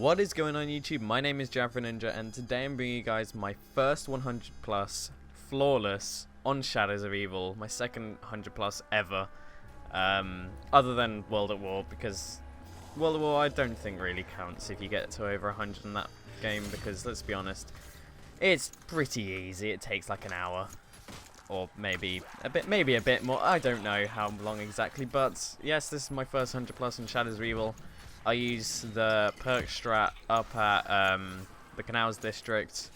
What is going on YouTube? My name is Ninja, and today I'm bringing you guys my first 100 plus flawless on Shadows of Evil, my second 100 plus ever, other than World at War, because World at War I don't think really counts if you get to over 100 in that game, because let's be honest, it's pretty easy. It takes like an hour, or maybe a bit more. I don't know how long exactly, but yes, this is my first 100 plus in Shadows of Evil. I use the perk strat up at the Canals district,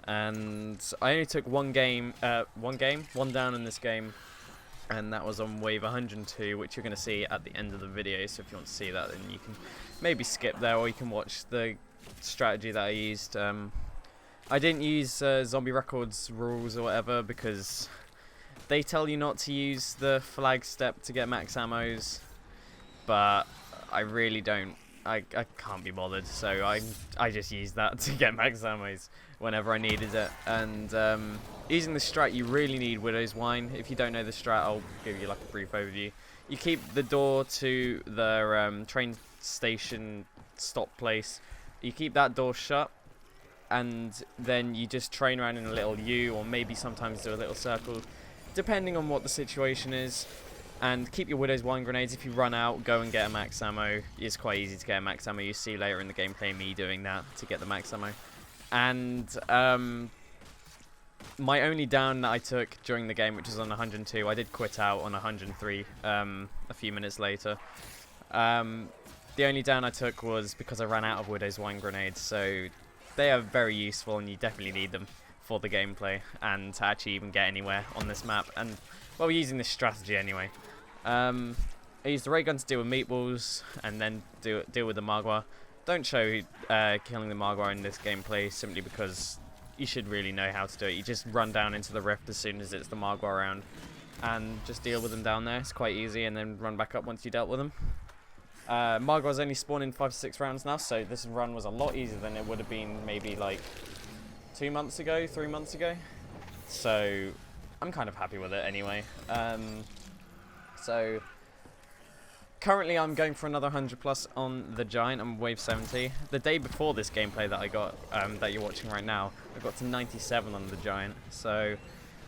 and I only took one down in this game, and that was on wave 102, which you're going to see at the end of the video. So if you want to see that, then you can maybe skip there, or you can watch the strategy that I used. I didn't use Zombie Records rules or whatever, because they tell you not to use the flag step to get max ammos, but I really don't. I can't be bothered, so I just used that to get max ammos whenever I needed it. And using the strat, you really need Widow's Wine. If you don't know the strat, I'll give you like a brief overview. You keep the door to the train station stop place. You keep that door shut, and then you just train around in a little U, or maybe sometimes do a little circle, depending on what the situation is. And keep your Widow's Wine grenades. If you run out, go and get a max ammo. It's quite easy to get a max ammo. You see later in the gameplay me doing that to get the max ammo. And my only down that I took during the game, which was on 102, I did quit out on 103 a few minutes later. The only down I took was because I ran out of Widow's Wine grenades. So they are very useful, and you definitely need them for the gameplay and to actually even get anywhere on this map. And well, we're using this strategy anyway. I used the ray gun to deal with meatballs, and then deal with the Magua. Don't show killing the Magua in this gameplay, simply because you should really know how to do it. You just run down into the rift as soon as it's the Magua around, and just deal with them down there. It's quite easy, and then run back up once you dealt with them. Magua's only spawned in 5 to 6 rounds now, so this run was a lot easier than it would have been maybe like 2 months ago, 3 months ago. So I'm kind of happy with it anyway. So currently I'm going for another 100 plus on the Giant. I'm wave 70. The day before this gameplay that I got, that you're watching right now, I got to 97 on the Giant. So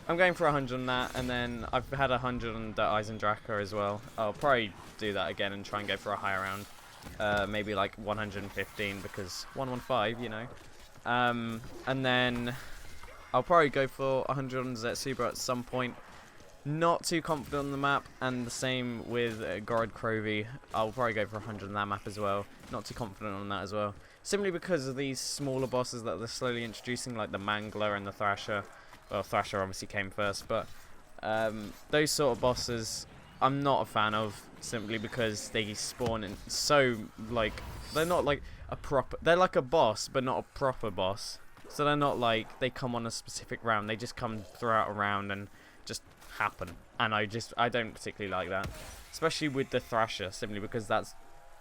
I'm going for 100 on that, and then I've had 100 on the Eisendracher as well. I'll probably do that again and try and go for a higher round. Maybe like 115, because 115, you know. And then I'll probably go for 100 on Zetsuba at some point. Not too confident on the map, and the same with Gorod Krovi. I'll probably go for 100 on that map as well. Not too confident on that as well. Simply because of these smaller bosses that they're slowly introducing, like the Mangler and the Thrasher. Well, Thrasher obviously came first, but those sort of bosses I'm not a fan of, simply because they spawn in so, like, they're not like a proper, they're like a boss, but not a proper boss. So they're not like they come on a specific round, they just come throughout a round and just happen, and I don't particularly like that, especially with the Thrasher, simply because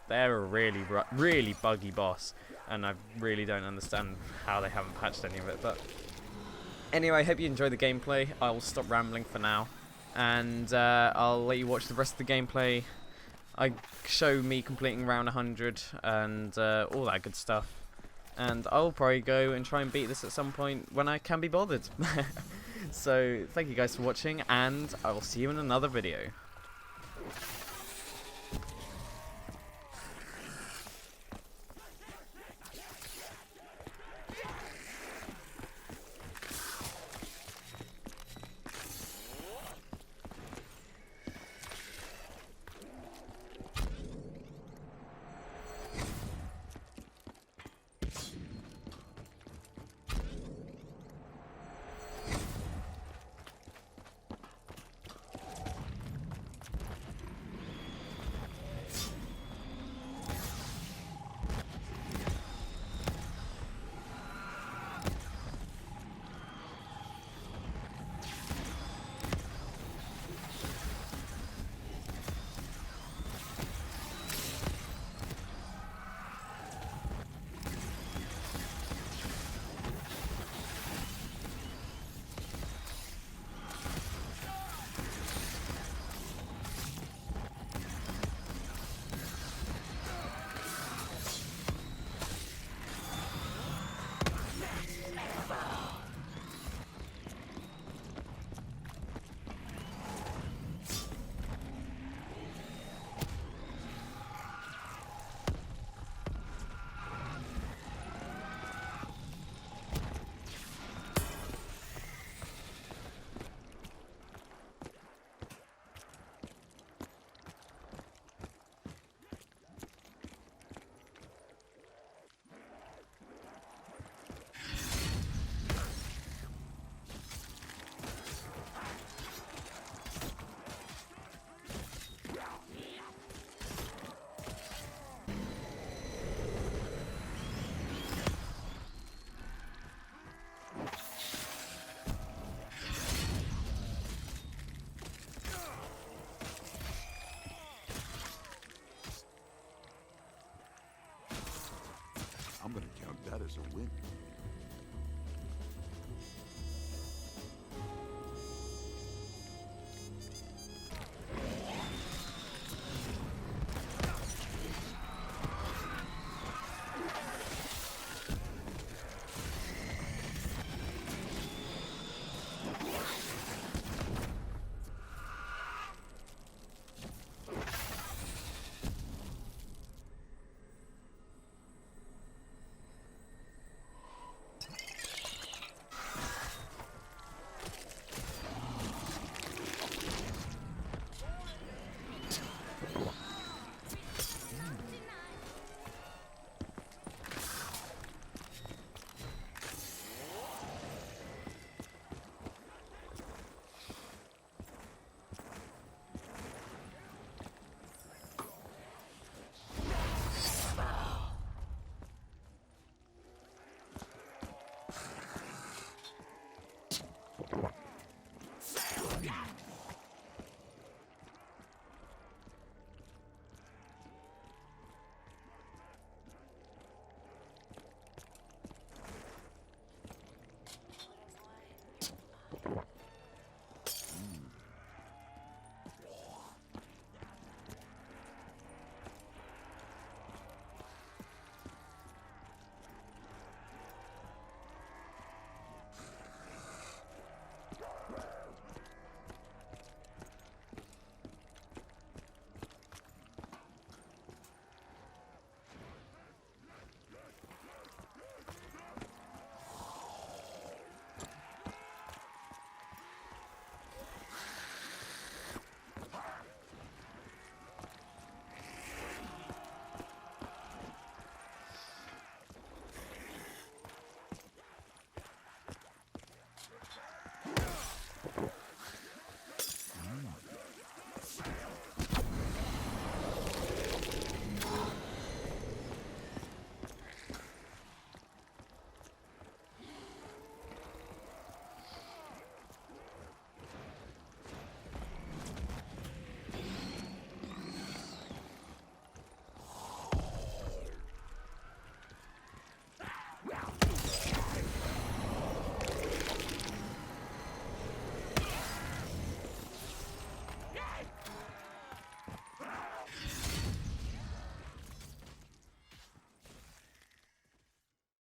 they're a really buggy boss, and I really don't understand how they haven't patched any of it. But anyway, I hope you enjoy the gameplay. I'll stop rambling for now, and I'll let you watch the rest of the gameplay. I show me completing round 100 and all that good stuff, and I'll probably go and try and beat this at some point when I can be bothered. So thank you guys for watching, and I will see you in another video. I'm gonna count that as a win.